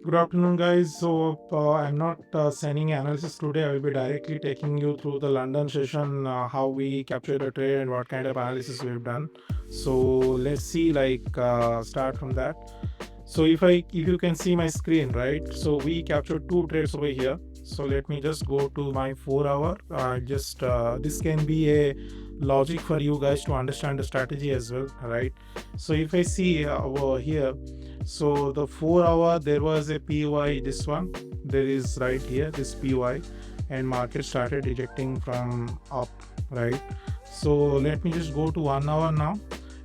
Good afternoon, guys. I'm not sending analysis today. I will be directly taking you through the London session, how we capture the trade and what kind of analysis we've done. So let's see, start from that. So if you can see my screen, right? So we captured two trades over here. So let me just go to my 4 hour. Just This can be a logic for you guys to understand the strategy as well, right? So if I see over here, so the 4 hour there was a PY. This one there is right here, this PY, and market started ejecting from up, right? So let me just go to 1 hour now.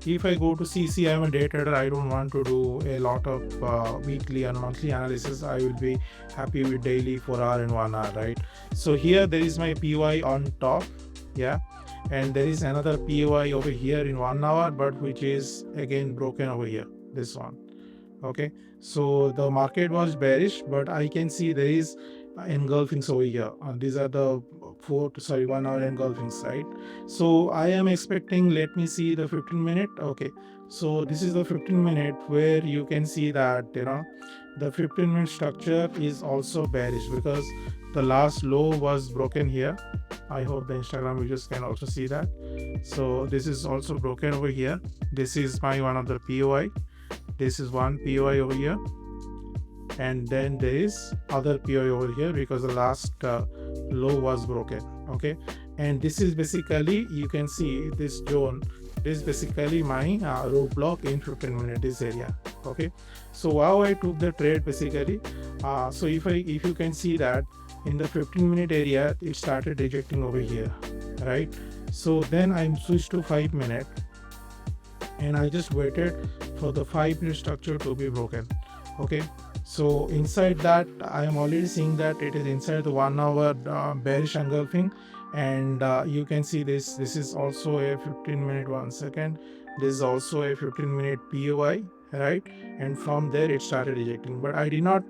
If I go to CC, I'm a day trader. I don't want to do a lot of weekly and monthly analysis. I will be happy with daily 4 hour and 1 hour, right? So here there is my PY on top, yeah, and there is another PY over here in 1 hour, but which is again broken over here. This one, okay. So the market was bearish, but I can see there is engulfings over here. These are the 1 hour engulfings, right? So I am expecting, let me see the 15 minute. Okay, so this is the 15 minute where you can see that the 15-minute structure is also bearish because the last low was broken here. I hope the Instagram users can also see that. So this is also broken over here. This is my one of the POI. This is one POI over here, and then there is other POI over here because the last low was broken. Okay, and this is basically, you can see this zone. This is basically my roadblock in 15 minute this area. Okay, so how I took the trade basically, so if you can see that in the 15-minute area it started rejecting over here, right? So then I switched to 5 minute, and I just waited for the 5 minute structure to be broken. Okay, so inside that I am already seeing that it is inside the 1 hour bearish engulfing, and you can see this is also a 15-minute. 1 second, this is also a 15-minute POI, right? And from there it started ejecting, but I did not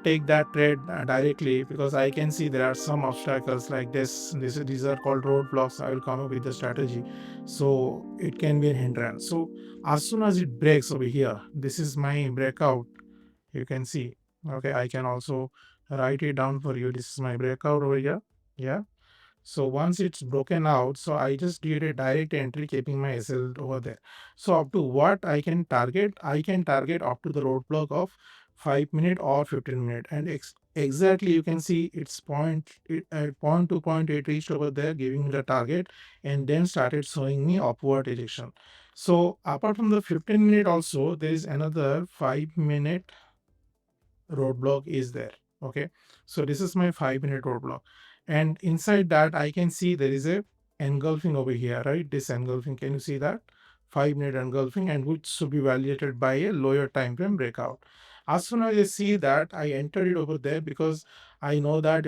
take that trade directly because I can see there are some obstacles like these are called roadblocks. I will come up with the strategy, so it can be a hindrance. So as soon as it breaks over here, this is my breakout, you can see. Okay, I can also write it down for you. This is my breakout over here, yeah. So once it's broken out, so I just did a direct entry keeping my SL over there. So up to what I can target, up to the roadblock of 5 minute or 15 minute, and exactly you can see it's point to point it reached over there, giving the target, and then started showing me upward ejection. So apart from the 15 minute, also there is another 5 minute roadblock is there. Okay, so this is my 5 minute roadblock, and inside that I can see there is a engulfing over here, right? This engulfing, can you see that? 5 minute engulfing, and which should be validated by a lower time frame breakout. As soon as I see that, I entered it over there because I know that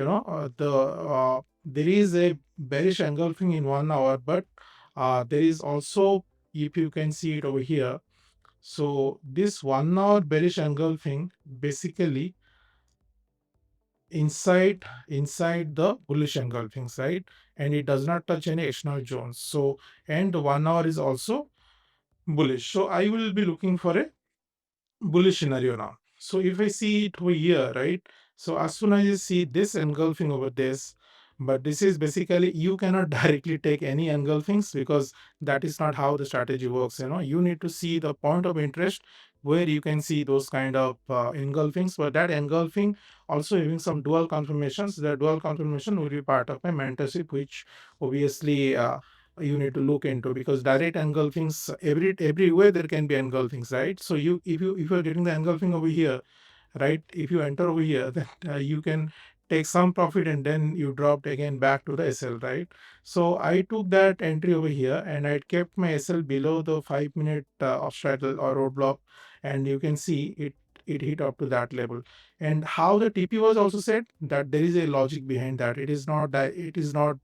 there is a bearish engulfing in 1 hour, but there is also, if you can see it over here, so this 1 hour bearish engulfing basically inside the bullish engulfings, right? And it does not touch any external zones. So, and the 1 hour is also bullish. So I will be looking for a bullish scenario now. So if I see it over here, right? So as soon as you see this engulfing over this, but this is basically, you cannot directly take any engulfings because that is not how the strategy works. You need to see the point of interest where you can see those kind of engulfings. But that engulfing also having some dual confirmations. The dual confirmation will be part of my mentorship, which obviously you need to look into, because direct engulfings, everywhere there can be engulfings, right? So if you're getting the engulfing over here, right, if you enter over here, then you can take some profit and then you dropped again back to the SL, right? So I took that entry over here and I kept my SL below the 5 minute obstacle or roadblock, and you can see it hit up to that level. And how the TP was also said, that there is a logic behind that. It is not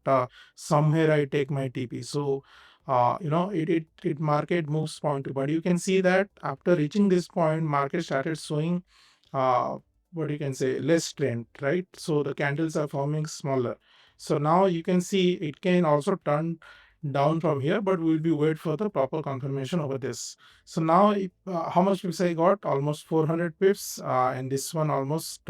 somewhere I take my TP. So it market moves point to, but you can see that after reaching this point, market started showing uh, what you can say, less strength, right? So the candles are forming smaller. So now you can see it can also turn down from here, but we'll be wait for the proper confirmation over this. So now, how much pips I got? Almost 400 pips, and this one almost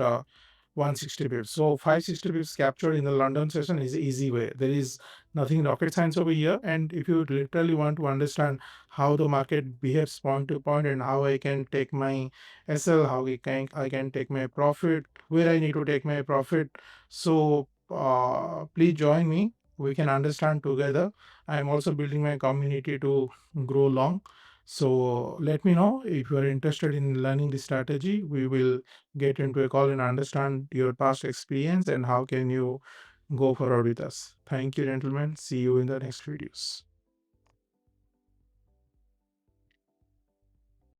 160 pips. So 560 pips captured in the London session is easy way. There is nothing rocket science over here. And if you literally want to understand how the market behaves point to point and how I can take my SL, how I can take my profit, where I need to take my profit. So please join me. We can understand together. I am also building my community to grow long. So let me know if you are interested in learning this strategy. We will get into a call and understand your past experience and how can you go forward with us. Thank you, gentlemen. See you in the next videos.